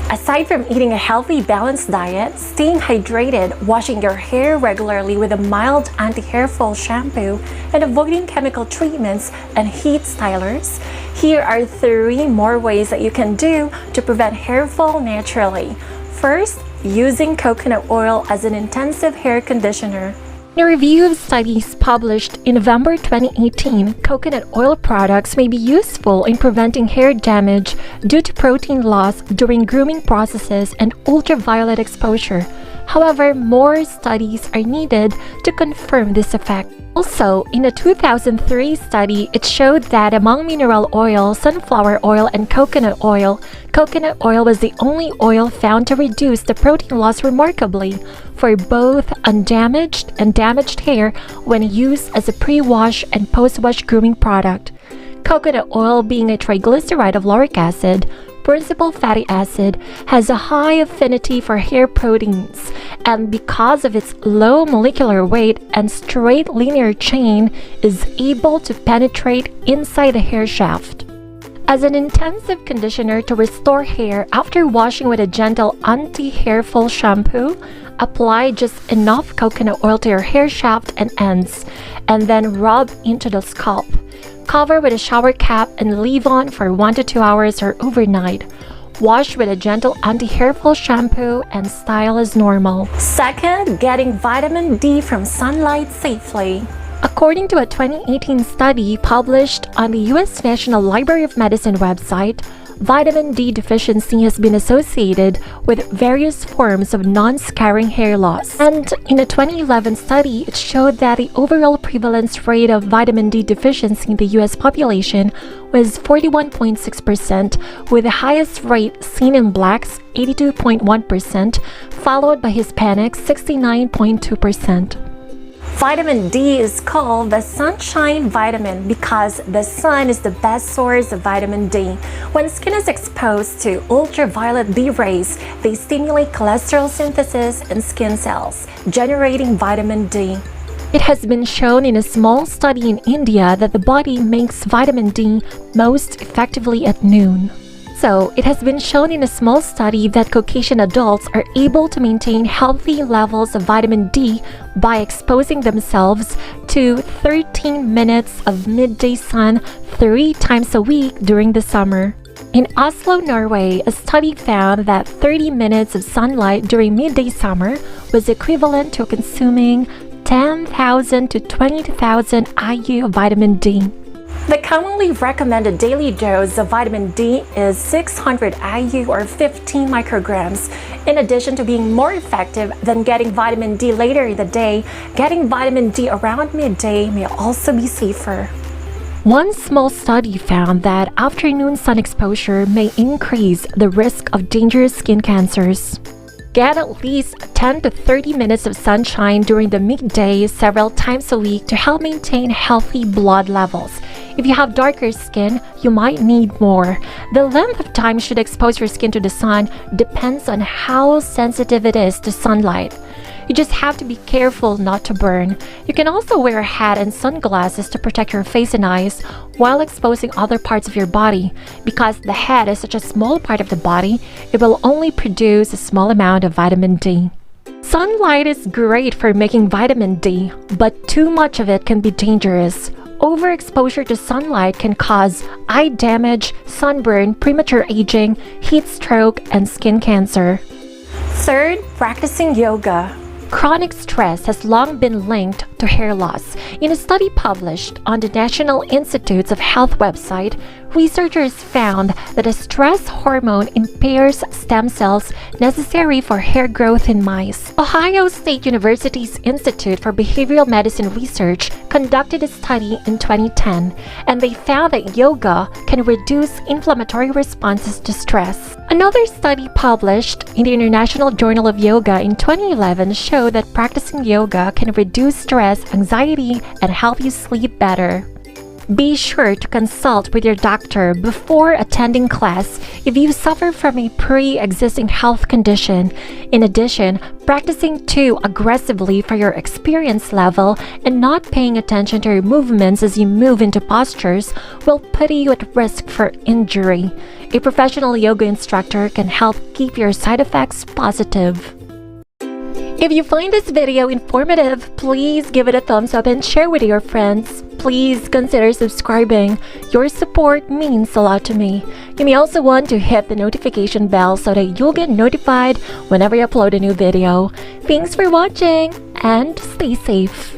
Aside from eating a healthy, balanced diet, staying hydrated, washing your hair regularly with a mild anti-hair fall shampoo, and avoiding chemical treatments and heat stylers, here are 3 more ways that you can do to prevent hair fall naturally. First, using coconut oil as an intensive hair conditioner. In a review of studies published in November 2018, coconut oil products may be useful in preventing hair damage due to protein loss during grooming processes and ultraviolet exposure. However, more studies are needed to confirm this effect. Also, in a 2003 study, it showed that among mineral oil, sunflower oil, and coconut oil was the only oil found to reduce the protein loss remarkably for both undamaged and damaged hair when used as a pre-wash and post-wash grooming product. Coconut oil, being a triglyceride of lauric acid, principal fatty acid, has a high affinity for hair proteins, and because of its low molecular weight and straight linear chain, is able to penetrate inside the hair shaft. As an intensive conditioner to restore hair after washing with a gentle anti-hair fall shampoo, apply just enough coconut oil to your hair shaft and ends, and then rub into the scalp. Cover with a shower cap and leave on for 1 to 2 hours or overnight. Wash with a gentle anti-hair fall shampoo and style as normal. Second, getting vitamin D from sunlight safely. According to a 2018 study published on the U.S. National Library of Medicine website, vitamin D deficiency has been associated with various forms of non-scarring hair loss. And in a 2011 study, it showed that the overall prevalence rate of vitamin D deficiency in the U.S. population was 41.6%, with the highest rate seen in blacks, 82.1%, followed by Hispanics, 69.2%. Vitamin D is called the sunshine vitamin because the sun is the best source of vitamin D. When skin is exposed to ultraviolet D rays, they stimulate cholesterol synthesis in skin cells, generating vitamin D. It has been shown in a small study in India that the body makes vitamin D most effectively at noon. So, it has been shown in a small study that Caucasian adults are able to maintain healthy levels of vitamin D by exposing themselves to 13 minutes of midday sun 3 times a week during the summer. In Oslo, Norway, a study found that 30 minutes of sunlight during midday summer was equivalent to consuming 10,000 to 20,000 IU of vitamin D. The commonly recommended daily dose of vitamin D is 600 IU or 15 micrograms. In addition to being more effective than getting vitamin D later in the day, getting vitamin D around midday may also be safer. One small study found that afternoon sun exposure may increase the risk of dangerous skin cancers. Get at least 10 to 30 minutes of sunshine during the midday several times a week to help maintain healthy blood levels. If you have darker skin, you might need more. The length of time you should expose your skin to the sun depends on how sensitive it is to sunlight. You just have to be careful not to burn. You can also wear a hat and sunglasses to protect your face and eyes while exposing other parts of your body. Because the head is such a small part of the body, it will only produce a small amount of vitamin D. Sunlight is great for making vitamin D, but too much of it can be dangerous. Overexposure to sunlight can cause eye damage, sunburn, premature aging, heat stroke, and skin cancer. Third, practicing yoga. Chronic stress has long been linked to hair loss. In a study published on the National Institutes of Health website, researchers found that a stress hormone impairs stem cells necessary for hair growth in mice. Ohio State University's Institute for Behavioral Medicine Research conducted a study in 2010, and they found that yoga can reduce inflammatory responses to stress. Another study published in the International Journal of Yoga in 2011 showed that practicing yoga can reduce stress, anxiety, and help you sleep better. Be sure to consult with your doctor before attending class if you suffer from a pre-existing health condition. In addition, practicing too aggressively for your experience level and not paying attention to your movements as you move into postures will put you at risk for injury. A professional yoga instructor can help keep your side effects positive. If you find this video informative, please give it a thumbs up and share with your friends. Please consider subscribing. Your support means a lot to me. You may also want to hit the notification bell so that you'll get notified whenever I upload a new video. Thanks for watching and stay safe.